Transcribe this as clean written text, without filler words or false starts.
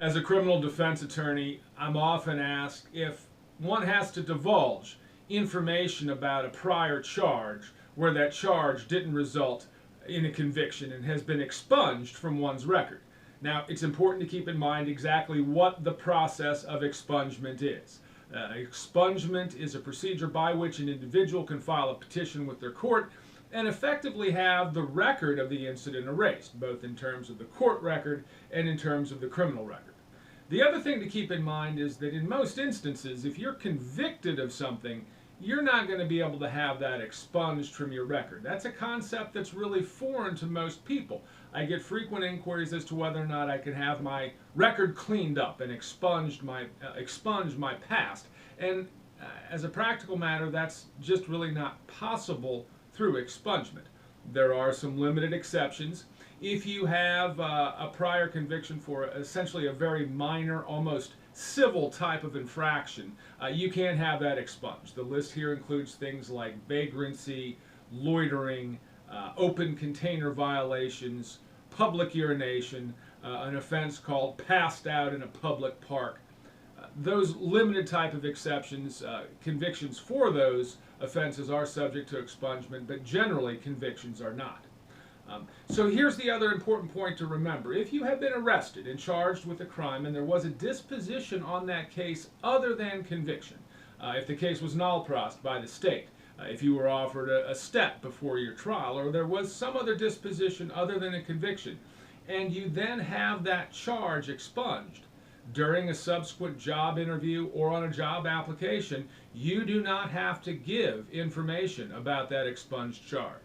As a criminal defense attorney, I'm often asked if one has to divulge information about a prior charge where that charge didn't result in a conviction and has been expunged from one's record. Now, it's important to keep in mind exactly what the process of expungement is. Expungement is a procedure by which an individual can file a petition with their court and effectively have the record of the incident erased, both in terms of the court record and in terms of the criminal record. The other thing to keep in mind is that in most instances, if you're convicted of something, you're not going to be able to have that expunged from your record. That's a concept that's really foreign to most people. I get frequent inquiries as to whether or not I can have my record cleaned up and expunge my past. And as a practical matter, that's just really not possible through expungement. There are some limited exceptions. If you have a prior conviction for essentially a very minor, almost civil type of infraction, you can have that expunged. The list here includes things like vagrancy, loitering, open container violations, public urination, an offense called passed out in a public park. Those limited type of exceptions, convictions for those offenses are subject to expungement, but generally convictions are not. So here's the other important point to remember. If you have been arrested and charged with a crime and there was a disposition on that case other than conviction, if the case was null prossed by the state, if you were offered a step before your trial, or there was some other disposition other than a conviction, and you then have that charge expunged during a subsequent job interview or on a job application, you do not have to give information about that expunged charge.